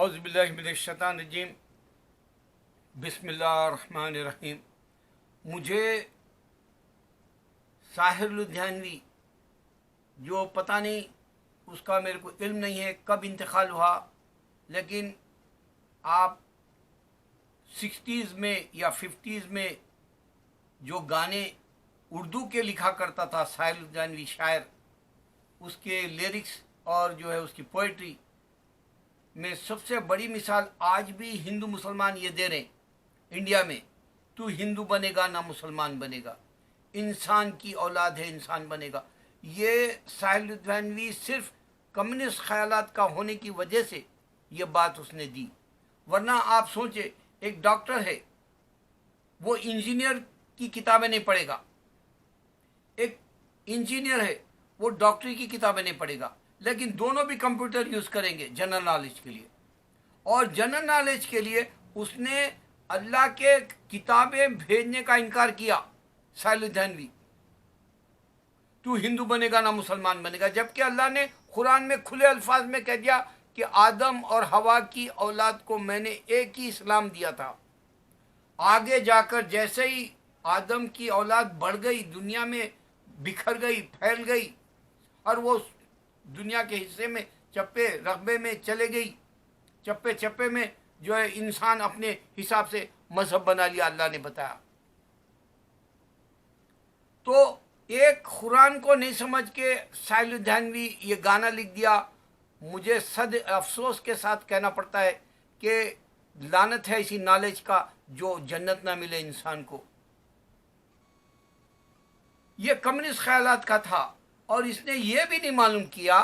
औज़ुबिल्लाहिमिनश्शैतानिर्रजीम बिस्मिल्लाहिर्रहमानिर्रहीम। मुझे साहिर लुधियानवी, जो पता नहीं उसका मेरे को इल्म नहीं है कब इंतकाल हुआ, लेकिन आप 60s में या 50s में जो गाने उर्दू के लिखा करता था साहिर लुधियानवी शायर, उसके लिरिक्स और जो है उसकी पोइट्री में सबसे बड़ी मिसाल आज भी हिंदू मुसलमान ये दे रहे हैं इंडिया में। तू हिंदू बनेगा ना मुसलमान बनेगा, इंसान की औलाद है इंसान बनेगा। ये साहिर लुधियानवी सिर्फ कम्युनिस्ट ख्यालात का होने की वजह से ये बात उसने दी, वरना आप सोचे एक डॉक्टर है वो इंजीनियर की किताबें नहीं पढ़ेगा, एक इंजीनियर है वो डॉक्टरी की किताबें नहीं पढ़ेगा, लेकिन दोनों भी कंप्यूटर यूज करेंगे जनरल नॉलेज के लिए। और जनरल नॉलेज के लिए उसने अल्लाह के किताबें भेजने का इनकार किया साहिर लुधियानवी। तू हिंदू बनेगा ना मुसलमान बनेगा, जबकि अल्लाह ने कुरान में खुले अल्फाज में कह दिया कि आदम और हवा की औलाद को मैंने एक ही इस्लाम दिया था। आगे जाकर जैसे ही आदम की औलाद बढ़ गई, दुनिया में बिखर गई, फैल गई, और वो दुनिया के हिस्से में चप्पे रकबे में चले गई, चप्पे चप्पे में जो है इंसान अपने हिसाब से मजहब बना लिया, अल्लाह ने बताया। तो एक कुरान को नहीं समझ के साहिर लुधियानवी ये गाना लिख दिया। मुझे सद अफसोस के साथ कहना पड़ता है कि लानत है इसी नॉलेज का जो जन्नत ना मिले इंसान को। ये कम्युनिस्ट ख्यालात का था और इसने ये भी नहीं मालूम किया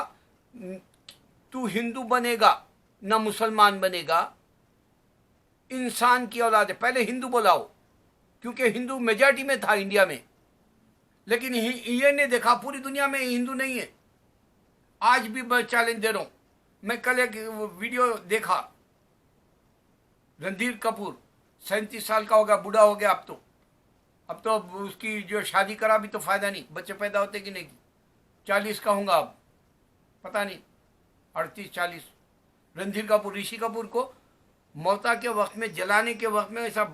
तू हिंदू बनेगा ना मुसलमान बनेगा, इंसान की औलाद है। पहले हिंदू बुलाओ, क्योंकि हिंदू मेजॉरिटी में था इंडिया में, लेकिन ये नहीं देखा पूरी दुनिया में हिंदू नहीं है। आज भी मैं चैलेंज दे रहा हूं। मैं कल एक वीडियो देखा, रणधीर कपूर 37 साल का हो गया, बूढ़ा हो गया अब तो उसकी जो शादी करा भी तो फायदा नहीं, बच्चे पैदा होते कि नहीं। 40 का होगा अब, पता नहीं 38-40। रणधीर कपूर, ऋषि कपूर को मौता के वक्त में, जलाने के वक्त में ऐसा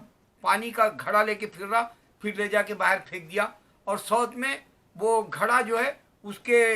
पानी का घड़ा लेके फिर रहा, फिर ले जाके बाहर फेंक दिया। और साउथ में वो घड़ा जो है उसके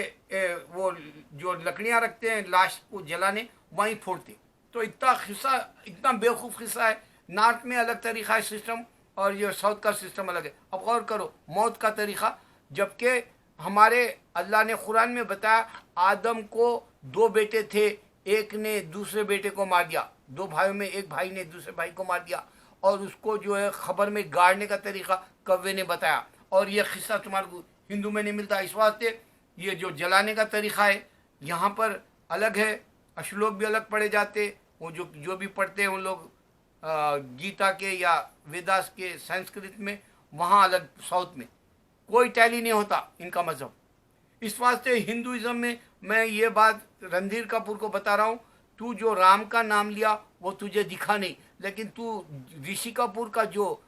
वो जो लकड़ियां रखते हैं लाश को जलाने, वहीं फोड़ते। तो इतना खिस्सा, इतना बेवकूफ़ खिस्सा है। नॉर्थ में अलग तरीका है सिस्टम और ये साउथ का सिस्टम अलग है। अब गौर करो मौत का तरीका, जबकि हमारे अल्लाह ने कुरान में बताया आदम को 2 बेटे थे, एक ने दूसरे बेटे को मार दिया, 2 भाइयों में एक भाई ने दूसरे भाई को मार दिया, और उसको जो है खबर में गाड़ने का तरीका कव्वे ने बताया। और ये खिस्सा तुम्हारे को हिंदू में नहीं मिलता। इस वास्ते ये जो जलाने का तरीका है यहाँ पर अलग है, श्लोक भी अलग पढ़े जाते। वो जो भी पढ़ते हैं उन लोग गीता के या वेदास के संस्कृत में, वहाँ अलग, साउथ में कोई टैली नहीं होता इनका मजहब। इस वास्ते हिंदुइज्म में मैं ये बात रणधीर कपूर को बता रहा हूँ, तू जो राम का नाम लिया वो तुझे दिखा नहीं, लेकिन तू ऋषि कपूर का जो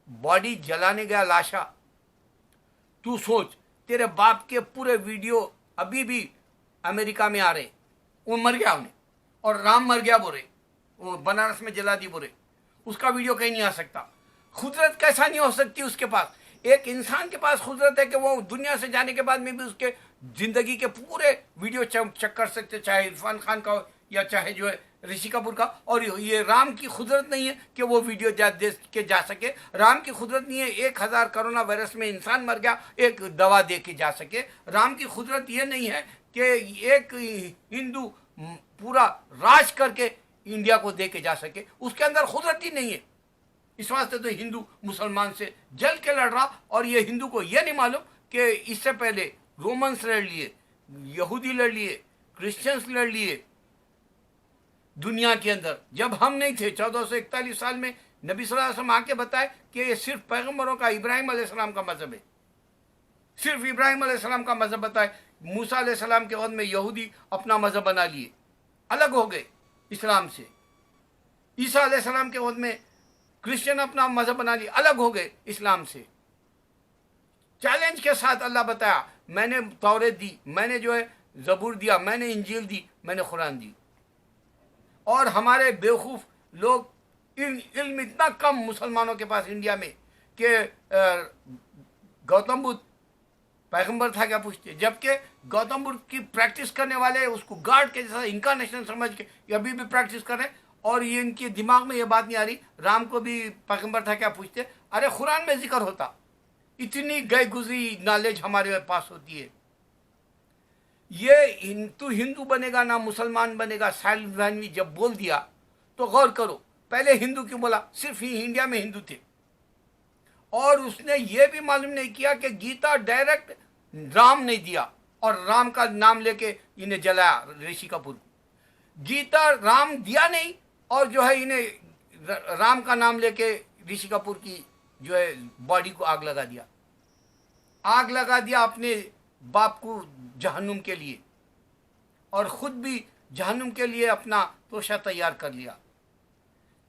बॉडी जलाने गया लाशा, तू सोच, तेरे बाप के पूरे वीडियो अभी भी अमेरिका में आ रहे, वो मर गया उन्हें, और राम मर गया बोले, वो बनारस में जला दी बोले, उसका वीडियो कहीं नहीं आ सकता। खुदरत कैसा नहीं हो सकती उसके पास। एक इंसान के पास खुदरत है कि वो दुनिया से जाने के बाद में भी उसके जिंदगी के पूरे वीडियो चेक कर सकते, चाहे इरफान खान का हो या चाहे जो है ऋषि कपूर का। और ये राम की खुदरत नहीं है कि वो वीडियो जा सके। राम की खुदरत नहीं है 1000 कोरोना वायरस में इंसान मर गया एक दवा दे के जा सके। राम की खुदरत ये नहीं है कि एक हिंदू पूरा राज करके इंडिया को दे के जा सके, उसके अंदर खुदरत ही नहीं है। इस वास्ते तो हिंदू मुसलमान से जल के लड़ रहा। और ये हिंदू को यह नहीं मालूम कि इससे पहले रोमन्स लड़ लिए, यहूदी लड़ लिए, क्रिश्चियंस लड़ लिए दुनिया के अंदर। जब हम नहीं थे 1441 साल में नबी सल्लल्लाहु अलैहि वसल्लम आके बताए कि ये सिर्फ पैगंबरों का, इब्राहिम अलैहिस्सलाम का मजहब है, सिर्फ इब्राहिम अलैहिस्सलाम का मजहब बताए। मूसा अलैहिस्सलाम के वक्त में यहूदी अपना मजहब बना लिए, अलग हो गए इस्लाम से। ईसा अलैहिस्सलाम के वक्त में क्रिश्चियन अपना मजहब बना लिया, अलग हो गए इस्लाम से। चैलेंज के साथ अल्लाह बताया मैंने तौरेत दी, मैंने जो है जबूर दिया, मैंने इंजील दी, मैंने कुरान दी। और हमारे बेवकूफ़ लोग, इल्म इतना कम मुसलमानों के पास इंडिया में कि गौतम बुद्ध पैगंबर था क्या पूछते, जबकि गौतम बुद्ध की प्रैक्टिस करने वाले उसको गॉड के जैसा इनकारनेशन समझ के ये अभी भी प्रैक्टिस कर रहे हैं। और ये इनके दिमाग में ये बात नहीं आ रही राम को भी पैगंबर था क्या पूछते। अरे कुरान में जिक्र होता, इतनी गई गुजरी नॉलेज हमारे पास होती है। ये तू हिंदू बनेगा ना मुसलमान बनेगा, साहिल लुधियानवी जब बोल दिया तो गौर करो, पहले हिंदू क्यों बोला, सिर्फ ही इंडिया में हिंदू थे। और उसने ये भी मालूम नहीं किया कि गीता डायरेक्ट राम ने दिया और राम का नाम लेके इन्हें जलाया ऋषि कपूर को। गीता राम दिया नहीं और जो है इन्हें राम का नाम लेके ऋषि कपूर की जो है बॉडी को आग लगा दिया, आग लगा दिया अपने बाप को जहन्नुम के लिए, और खुद भी जहन्नुम के लिए अपना तोशा तैयार कर लिया।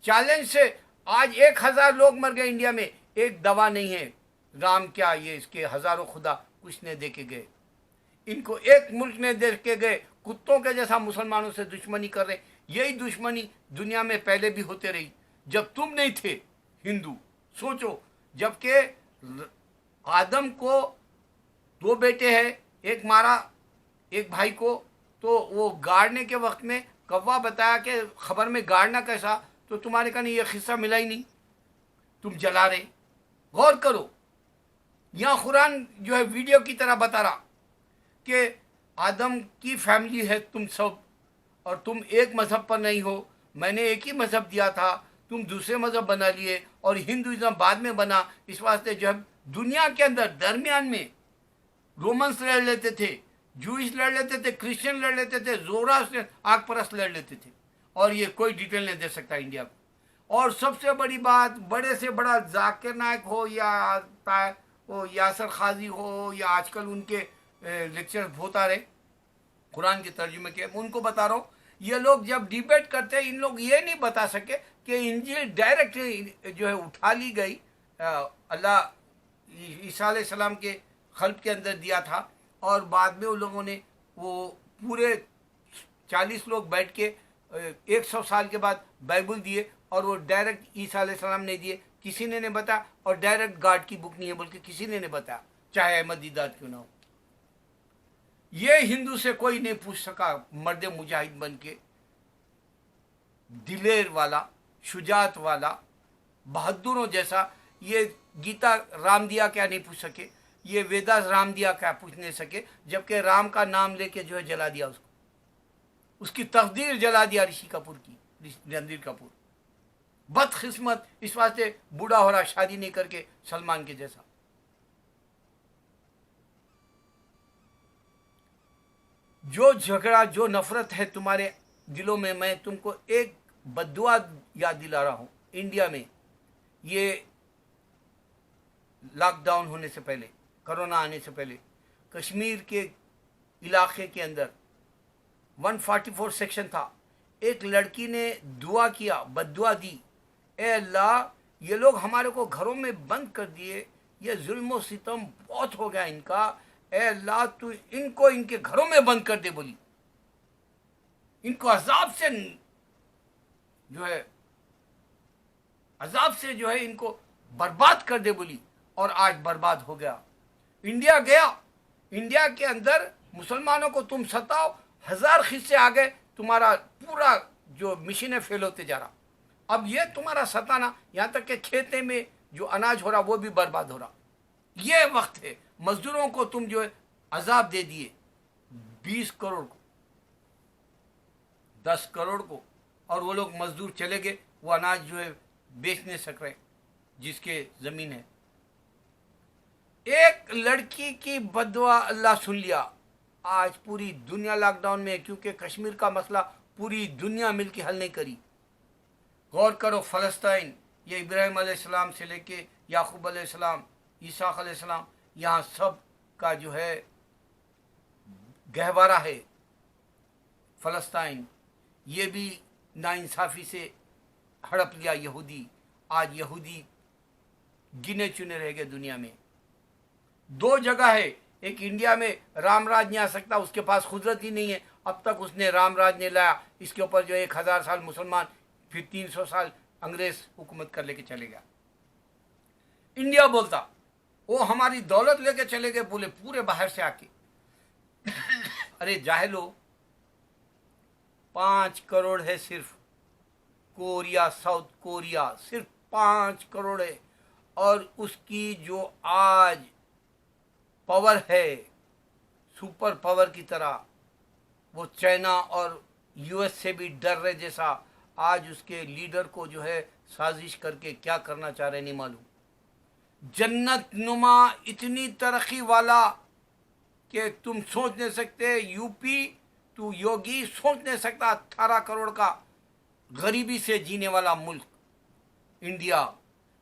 चैलेंज से आज 1000 लोग मर गए इंडिया में, एक दवा नहीं है। राम क्या, ये इसके हजारों खुदा कुछ ने दे के गए, इनको एक मुल्क ने दे के गए। कुत्तों के जैसा मुसलमानों से दुश्मनी कर रहे। यही दुश्मनी दुनिया में पहले भी होते रही जब तुम नहीं थे हिंदू। सोचो, जबकि आदम को 2 बेटे हैं, एक मारा एक भाई को, तो वो गाड़ने के वक्त में कौवा बताया कि खबर में गाड़ना कैसा, तो तुम्हारे का नहीं ये किस्सा मिला ही नहीं, तुम जला रहे। गौर करो, यहाँ कुरान जो है वीडियो की तरह बता रहा कि आदम की फैमिली है तुम सब, और तुम एक मज़हब पर नहीं हो, मैंने एक ही मज़हब दिया था, तुम दूसरे मज़हब बना लिए और हिंदुइज्म बाद में बना। इस वास्ते जो है दुनिया के अंदर दरमियान में रोमन्स लड़ लेते थे, जूइश लड़ लेते थे, क्रिश्चियन लड़ लेते थे, ज़ोरास्ट्रियन आग परस्त लड़ लेते थे, और ये कोई डिटेल नहीं दे सकता इंडिया को। और सबसे बड़ी बात, बड़े से बड़ा जाकिर नायक हो या वो यासर खाजी हो या आजकल उनके लेक्चर होता रहे कुरान के तर्जुमे के, उनको बता रहा हूँ, ये लोग जब डिबेट करते हैं इन लोग ये नहीं बता सके कि इंजील डायरेक्ट जो है उठा ली गई, अल्लाह ईसा अलैहि सलाम के खल्क के अंदर दिया था, और बाद में उन लोगों ने वो पूरे 40 लोग बैठ के 100 साल के बाद बाइबल दिए, और वो डायरेक्ट ईसा अलैहि सलाम ने दिए, किसी ने नहीं बताया। और डायरेक्ट गॉड की बुक नहीं है बोल के किसी ने नहीं बताया, चाहे अहमद दीदार क्यों ना हो। ये हिंदू से कोई नहीं पूछ सका, मर्द मुजाहिद बन के, दिलेर वाला, शुजात वाला, बहादुरों जैसा। ये गीता राम दिया क्या नहीं पूछ सके, ये वेदास राम दिया क्या पूछ नहीं सके, जबकि राम का नाम लेके जो है जला दिया उसको, उसकी तकदीर जला दिया ऋषि कपूर की, रणधीर कपूर। बदकिस्मत, इस वास्ते बूढ़ा हो रहा शादी नहीं करके सलमान के जैसा। जो झगड़ा, जो नफरत है तुम्हारे दिलों में, मैं तुमको एक बद्दुआ याद दिला रहा हूं। इंडिया में ये लॉकडाउन होने से पहले, कोरोना आने से पहले, कश्मीर के इलाके के अंदर 144 सेक्शन था। एक लड़की ने दुआ किया, बद्दुआ दी, ए अल्लाह ये लोग हमारे को घरों में बंद कर दिए, ये जुल्म सितम बहुत हो गया इनका, ए अल्लाह तू इनको इनके घरों में बंद कर दे बोली, इनको अजाब से जो है इनको बर्बाद कर दे बोली, और आज बर्बाद हो गया। इंडिया गया, इंडिया के अंदर मुसलमानों को तुम सताओ, 1000 खिस्से आ गए, तुम्हारा पूरा जो मिशन है फेल होते जा रहा। अब ये तुम्हारा सताना, यहाँ तक कि खेते में जो अनाज हो रहा वो भी बर्बाद हो रहा। ये वक्त है, मजदूरों को तुम जो है अजाब दे दिए, 20 करोड़ को, 10 करोड़ को, और वो लोग मजदूर चले गए, वो अनाज जो है बेच नहीं सक रहे जिसके जमीन है। एक लड़की की बदुआ अल्लाह सुन लिया। आज पूरी दुनिया लॉकडाउन में है, क्योंकि कश्मीर का मसला पूरी दुनिया मिलकर हल नहीं करी। गौर करो, फ़लस्तीन, ये इब्राहिम अलैहिस्सलाम से लेके याकूब अलैहिस्सलाम, ईसा अलैहिस्सलाम, यहाँ सब का जो है गहवारा है फ़लस्तीन। ये भी नाइंसाफ़ी से हड़प लिया यहूदी। आज यहूदी गिने चुने रह गए दुनिया में। 2 जगह है, एक इंडिया में राम राज नहीं आ सकता, उसके पास कुदरत ही नहीं है, अब तक उसने राम राज नहीं लाया, इसके ऊपर जो 1000 साल मुसलमान, फिर 300 साल अंग्रेज हुकूमत कर लेके चले गया। इंडिया बोलता वो हमारी दौलत लेके चले गए, बोले पूरे बाहर से आके। अरे जाहिलो, 5 करोड़ है सिर्फ कोरिया, साउथ कोरिया सिर्फ 5 करोड़ है, और उसकी जो आज पावर है सुपर पावर की तरह, वो चाइना और यूएस से भी डर रहे जैसा आज उसके लीडर को जो है साजिश करके क्या करना चाह रहे नहीं मालूम। जन्नत नुमा इतनी तरक्की वाला कि तुम सोच नहीं सकते, यूपी तू योगी सोच नहीं सकता, 18 करोड़ का गरीबी से जीने वाला मुल्क इंडिया,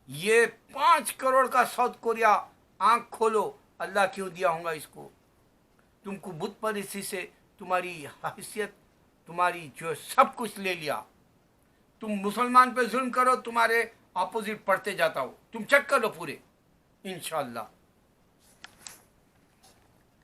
ये 5 करोड़ का साउथ कोरिया। आंख खोलो, अल्लाह क्यों दिया होगा इसको? तुमको बुत परस्ती से तुम्हारी हैसियत, तुम्हारी जो सब कुछ ले लिया। तुम मुसलमान पे जुल्म करो, तुम्हारे अपोजिट पढ़ते जाता हो। तुम चेक कर लो पूरे, इंशाअल्लाह।